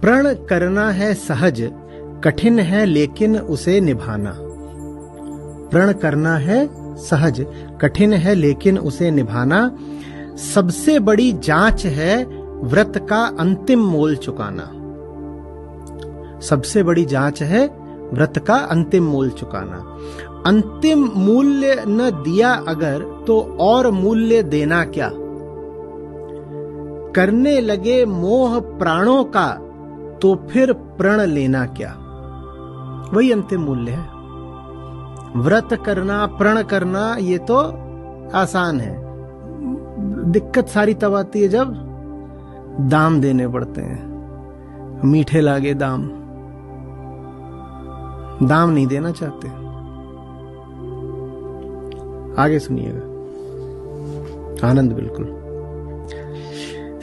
प्रण करना है सहज, कठिन है लेकिन उसे निभाना। प्रण करना है सहज, कठिन है लेकिन उसे निभाना। सबसे बड़ी जांच है व्रत का अंतिम मोल चुकाना। सबसे बड़ी जांच है व्रत का अंतिम मोल चुकाना। अंतिम मूल्य न दिया अगर तो और मूल्य देना क्या। करने लगे मोह प्राणों का तो फिर प्रण लेना क्या। वही अंतिम मूल्य है। व्रत करना, प्रण करना ये तो आसान है। दिक्कत सारी तब आती है जब दाम देने पड़ते हैं। मीठे लागे दाम, दाम नहीं देना चाहते। आगे सुनिएगा, आनंद बिल्कुल।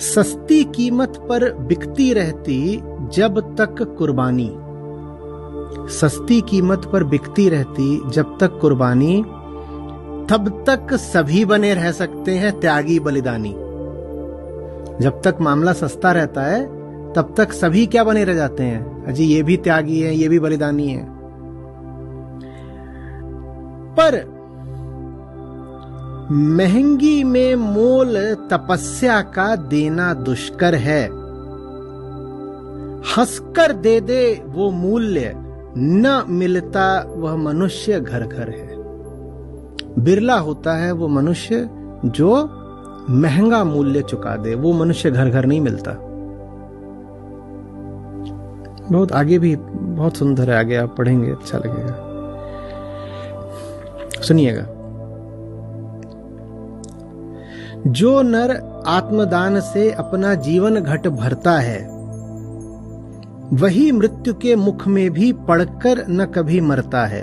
सस्ती कीमत पर बिकती रहती जब तक कुर्बानी। सस्ती कीमत पर बिकती रहती जब तक कुर्बानी, तब तक सभी बने रह सकते हैं त्यागी बलिदानी। जब तक मामला सस्ता रहता है तब तक सभी क्या बने रह जाते हैं, अजी ये भी त्यागी है, ये भी बलिदानी है। पर महंगी में मोल तपस्या का देना दुष्कर है। हंसकर दे दे वो मूल्य, न मिलता वह मनुष्य घर घर है। बिरला होता है वो मनुष्य जो महंगा मूल्य चुका दे, वो मनुष्य घर घर नहीं मिलता। बहुत आगे भी बहुत सुंदर है, आगे आप पढ़ेंगे अच्छा लगेगा, सुनिएगा। जो नर आत्मदान से अपना जीवन घट भरता है, वही मृत्यु के मुख में भी पड़कर न कभी मरता है।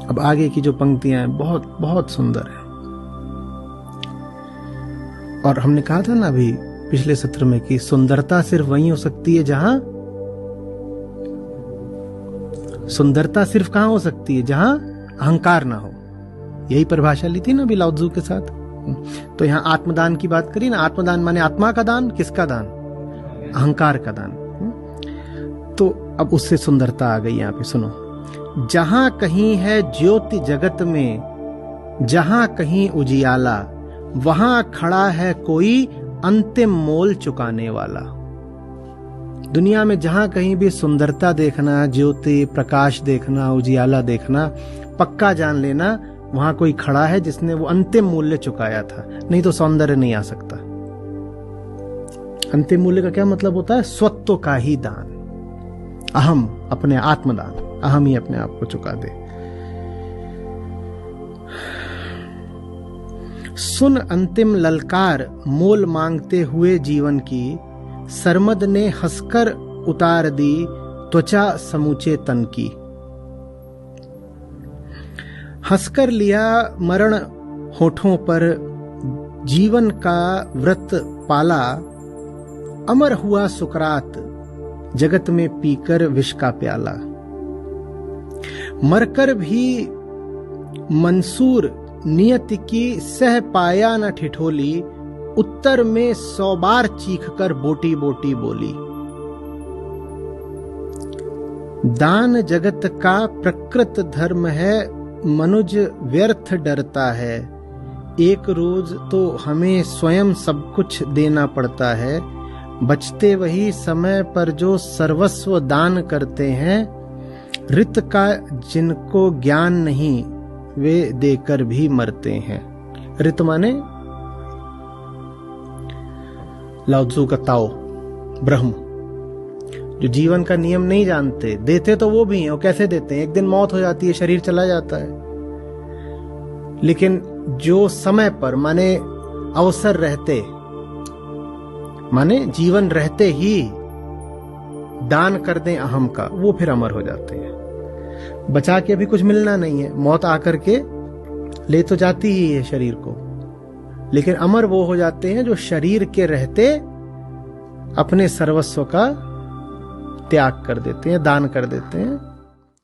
अब आगे की जो पंक्तियां हैं बहुत बहुत सुंदर है। और हमने कहा था ना अभी पिछले सत्र में कि सुंदरता सिर्फ वहीं हो सकती है जहां, सुंदरता सिर्फ कहां हो सकती है, जहां अहंकार ना हो। यही परिभाषा ली थी ना अभी लाओ त्सु के साथ। तो यहां आत्मदान की बात करी ना, आत्मदान माने आत्मा का दान, किसका दान, अहंकार का दान। तो अब उससे सुंदरता आ गई यहां पे, सुनो। जहां कहीं है ज्योति जगत में, जहां कहीं उजियाला, वहां खड़ा है कोई अंतिम मोल चुकाने वाला। दुनिया में जहां कहीं भी सुंदरता देखना, ज्योति प्रकाश देखना, उजियाला देखना, पक्का जान लेना वहां कोई खड़ा है जिसने वो अंतिम मूल्य चुकाया था, नहीं तो सौंदर्य नहीं आ सकता। अंतिम मूल्य का क्या मतलब होता है, स्वत्व का ही दान, अहम, अपने आत्मदान, अहम ही अपने आप को चुका दे। सुन अंतिम ललकार मोल मांगते हुए जीवन की, सरमद ने हंसकर उतार दी त्वचा समूचे तन की। हंसकर लिया मरण होठों पर, जीवन का व्रत पाला, अमर हुआ सुकरात जगत में पीकर विष का प्याला। मरकर भी मंसूर नियति की सह पाया न ठिठोली, उत्तर में 100 बार चीख कर बोटी बोटी बोली। दान जगत का प्रकृत धर्म है, मनुज व्यर्थ डरता है। एक रोज तो हमें स्वयं सब कुछ देना पड़ता है, बचते वही समय पर जो सर्वस्व दान करते हैं। रित का जिनको ज्ञान नहीं, वे देकर भी मरते हैं। रित माने लाओ त्सु का ताओ, ब्रह्म, जो जीवन का नियम नहीं जानते। देते तो वो भी हैं, वो कैसे देते हैं, एक दिन मौत हो जाती है, शरीर चला जाता है, लेकिन जो समय पर माने अवसर रहते, माने जीवन रहते ही दान कर दें अहम का, वो फिर अमर हो जाते हैं। बचा के अभी कुछ मिलना नहीं है, मौत आकर के ले तो जाती ही है शरीर को, लेकिन अमर वो हो जाते हैं जो शरीर के रहते अपने सर्वस्व का त्याग कर देते हैं, दान कर देते हैं,